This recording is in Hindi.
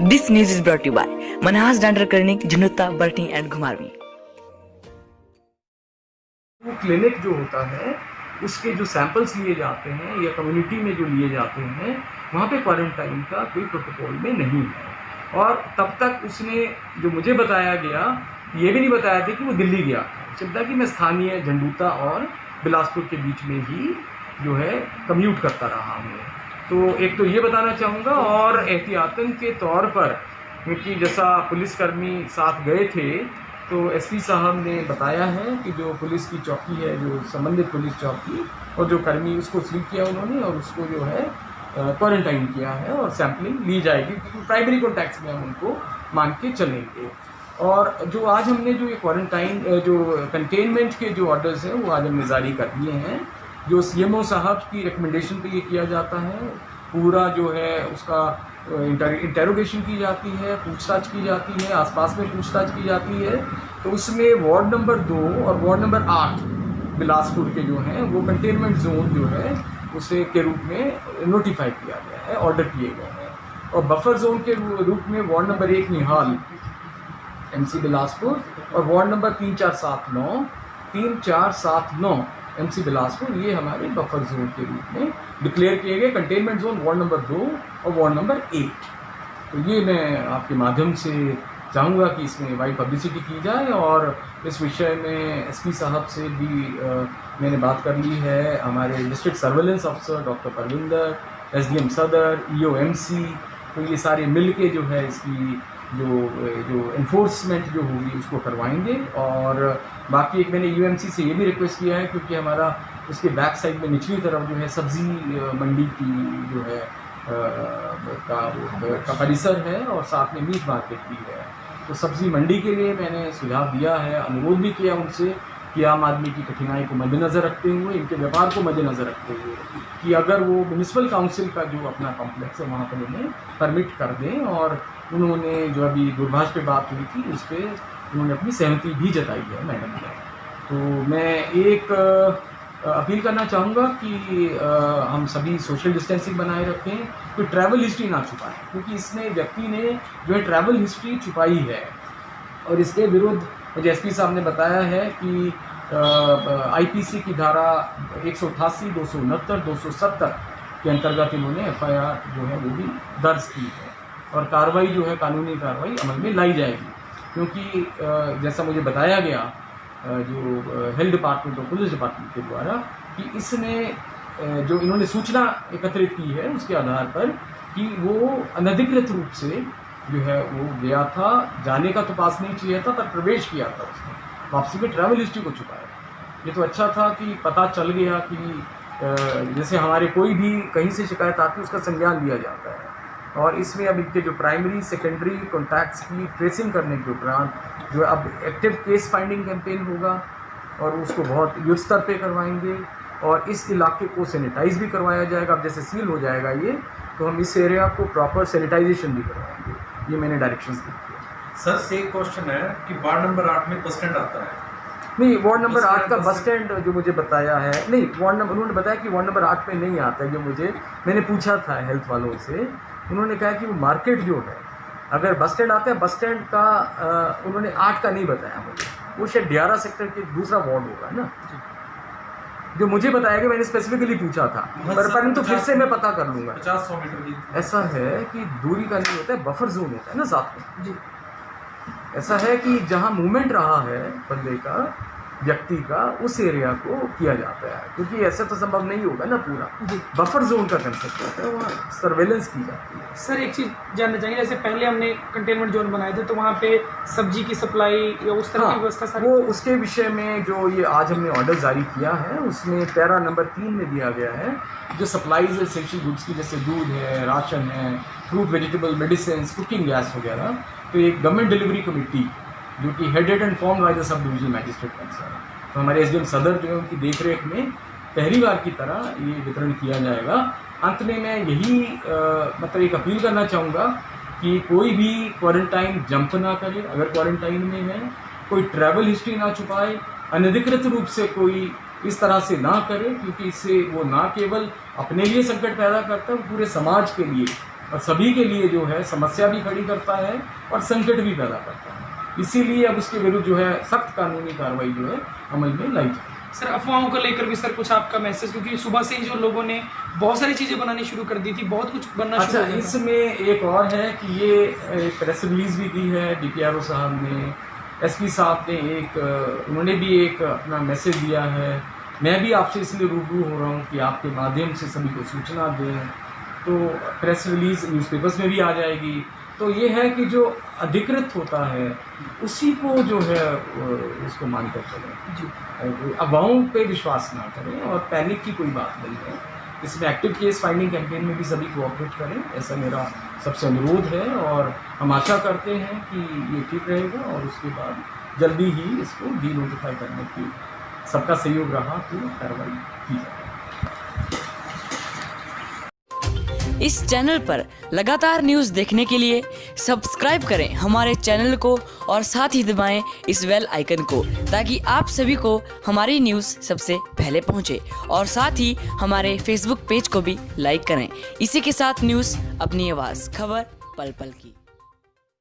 This news is brought to you by Manhas Dental Clinic, Junutta, Barting and Ghumarvi. वो क्लिनिक जो होता है उसके जो सैंपल्स लिए जाते हैं या कम्युनिटी में जो लिए जाते हैं वहाँ पे क्वारंटाइन का कोई प्रोटोकॉल में नहीं है। और तब तक उसने जो मुझे बताया गया ये भी नहीं बताया था कि वो दिल्ली गया, चलता कि मैं स्थानीय झंडूता और बिलासपुर के बीच में ही जो है कम्यूट करता रहा हूँ। तो एक तो ये बताना चाहूँगा, और एहतियातन के तौर पर क्योंकि जैसा पुलिसकर्मी साथ गए थे तो एसपी साहब ने बताया है कि जो पुलिस की चौकी है, जो संबंधित पुलिस चौकी और जो कर्मी, उसको सील किया उन्होंने और उसको जो है क्वारंटाइन किया है और सैम्पलिंग ली जाएगी क्योंकि प्राइमरी कॉन्टैक्ट्स में हम उनको मान के चलेंगे। और जो आज हमने जो ये क्वारंटाइन जो कंटेनमेंट के जो ऑर्डर्स हैं वो आज हमने जारी कर दिए हैं। जो सीएमओ साहब की रिकमेंडेशन पे ये किया जाता है, पूरा जो है उसका इंटेरोगेशन की जाती है, पूछताछ की जाती है, आसपास में पूछताछ की जाती है। तो उसमें वार्ड नंबर 2 और वार्ड नंबर 8 बिलासपुर के जो हैं वो कंटेनमेंट जोन जो है उसे के रूप में नोटिफाई किया गया है, ऑर्डर किए गए हैं। और बफर जोन के रूप में वार्ड नंबर 1 निहाल एमसी बिलासपुर और वार्ड नंबर 3479 एमसी बिलासपुर, ये हमारे बफर जोन के रूप में डिक्लेयर किए गए कंटेनमेंट जोन वार्ड नंबर 2 और वार्ड नंबर 8। तो ये मैं आपके माध्यम से चाहूँगा कि इसमें वाइड पब्लिसिटी की जाए। और इस विषय में एसपी साहब से भी मैंने बात कर ली है। हमारे district surveillance officer doctor Parvinder, SDM सदर, ईओएमसी, तो ये सारे मिल के जो है इसकी जो इन्फोर्समेंट जो होगी उसको करवाएंगे। और बाकी एक मैंने यूएमसी से ये भी रिक्वेस्ट किया है क्योंकि हमारा उसके बैक साइड में निचली तरफ जो है सब्जी मंडी की जो है का परिसर है और साथ में मीट मार्केट भी है। तो सब्जी मंडी के लिए मैंने सुझाव दिया है, अनुरोध भी किया उनसे कि आम आदमी की कठिनाई को मद्देनज़र रखते हुए, इनके व्यापार को मद्देनज़र रखते हुए कि अगर वो म्यूनिसिपल काउंसिल का जो अपना कॉम्प्लेक्स है वहाँ पर उन्हें परमिट कर दें। और उन्होंने जो अभी दूरभाष पे बात हुई थी उस पर उन्होंने अपनी सहमति भी जताई है मैडम ने। तो मैं एक अपील करना चाहूँगा कि हम सभी सोशल डिस्टेंसिंग बनाए रखें, कोई ट्रैवल हिस्ट्री ना छुपाएं क्योंकि इसने व्यक्ति ने जो है ट्रैवल हिस्ट्री छुपाई है। और इसके विरुद्ध मुझे एसपी साहब ने बताया है कि आईपीसी की धारा 188, 269, 270 के अंतर्गत इन्होंने एफआईआर जो है वो भी दर्ज की है और कार्रवाई जो है कानूनी कार्रवाई अमल में लाई जाएगी। क्योंकि जैसा मुझे बताया गया जो हेल्थ डिपार्टमेंट और पुलिस डिपार्टमेंट के द्वारा कि इसने जो इन्होंने सूचना एकत्रित की है उसके आधार पर कि वो अनधिकृत रूप से जो है वो गया था, जाने का तो पास नहीं चाहिए था पर प्रवेश किया था उसने, वापसी में ट्रैवल हिस्ट्री को छुपाया। ये तो अच्छा था कि पता चल गया कि जैसे हमारे कोई भी कहीं से शिकायत आती है उसका संज्ञान लिया जाता है। और इसमें अब इनके जो प्राइमरी सेकेंडरी कॉन्टैक्ट्स की ट्रेसिंग करने के उपरांत जो अब एक्टिव केस फाइंडिंग कैंपेन होगा और उसको बहुत युद्ध स्तर पे करवाएंगे और इस इलाके को सैनिटाइज भी करवाया जाएगा। अब जैसे सील हो जाएगा ये तो हम इस एरिया को प्रॉपर सैनिटाइजेशन भी करवाएंगे, ये मैंने डायरेक्शंस दी है। सर से एक क्वेश्चन है कि वार्ड नंबर 8 में बस स्टैंड आता है? नहीं, वार्ड नंबर 8 का बस स्टैंड जो मुझे बताया है, नहीं उन्होंने बताया कि वार्ड नंबर 8 में नहीं आता है। जो मैंने पूछा था हेल्थ वालों से, उन्होंने कहा कि वो मार्केट जो है अगर बस स्टैंड आता है, बस स्टैंड का उन्होंने 8 का नहीं बताया मुझे, वो शायद 11 सेक्टर के दूसरा वार्ड होगा ना जो मुझे बताया कि मैंने स्पेसिफिकली पूछा था, परंतु फिर से मैं पता कर लूँगा। 50-100 मीटर की ऐसा है कि दूरी का नहीं होता है, बफर जोन होता है ना साथ में जी। ऐसा है कि जहाँ मूवमेंट रहा है बंदे का, व्यक्ति का, उस एरिया को किया जाता है क्योंकि ऐसे तो संभव नहीं होगा ना पूरा। बफर जोन का कंसेप्ट होता है, वहाँ सर्वेलेंस की जाती है। सर एक चीज़ जानना चाहिए, जैसे पहले हमने कंटेनमेंट जोन बनाए थे तो वहाँ पे सब्जी की सप्लाई या उस तरह की व्यवस्था सर? वो उसके विषय में जो ये आज हमने ऑर्डर जारी किया है उसमें पैरा नंबर 3 में दिया गया है जो सप्लाईज एसेंशियल गुड्स की, जैसे दूध है, राशन है, fruit vegetable, medicine, cooking gas वगैरह, तो एक गवर्नमेंट डिलीवरी कमेटी जो कि headed and form by the sub divisional magistrate concern, तो हमारे एसडीएम सदर जो है उनकी देखरेख में पहली बार की तरह ये वितरण किया जाएगा। अंत में मैं यही मतलब एक अपील करना चाहूँगा कि कोई भी क्वारंटाइन जंप ना करे, अगर क्वारंटाइन में है कोई ट्रैवल हिस्ट्री ना छुपाए, अनधिकृत रूप से कोई इस तरह से ना करे क्योंकि इससे वो ना केवल अपने लिए संकट पैदा करता है, पूरे समाज के लिए और सभी के लिए जो है समस्या भी खड़ी करता है और संकट भी पैदा करता है। इसीलिए अब उसके विरुद्ध जो है सख्त कानूनी कार्रवाई जो है अमल में लाई जाए। सर अफवाहों को लेकर भी सर कुछ आपका मैसेज, क्योंकि सुबह से ही जो लोगों ने बहुत सारी चीज़ें बनानी शुरू कर दी थी, बहुत कुछ बनना शुरू अच्छा, कर दिया था। इसमें एक और है कि ये एक प्रेस रिलीज भी दी है DPRO साहब ने, SP साहब ने उन्होंने भी एक अपना मैसेज दिया है। मैं भी आपसे इसलिए रूबरू हो रहा हूँ कि आपके माध्यम से सभी को सूचना दें, तो प्रेस रिलीज न्यूज़पेपर्स में भी आ जाएगी। तो ये है कि जो अधिकृत होता है उसी को जो है उसको मानकर चलें जी, अफवाहों पे विश्वास ना करें और पैनिक की कोई बात नहीं है। इसमें एक्टिव केस फाइंडिंग कैंपेन में भी सभी कोऑपरेट करें, ऐसा मेरा सबसे अनुरोध है और हम आशा करते हैं कि ये ठीक रहेगा और उसके बाद जल्दी ही इसको डी नोटिफाई करने की सबका सहयोग रहा तो कार्रवाई की जाए। इस चैनल पर लगातार न्यूज़ देखने के लिए सब्सक्राइब करें हमारे चैनल को और साथ ही दबाएं इस बेल आइकन को, ताकि आप सभी को हमारी न्यूज़ सबसे पहले पहुंचे। और साथ ही हमारे फेसबुक पेज को भी लाइक करें। इसी के साथ न्यूज़ अपनी आवाज़, खबर पल पल की।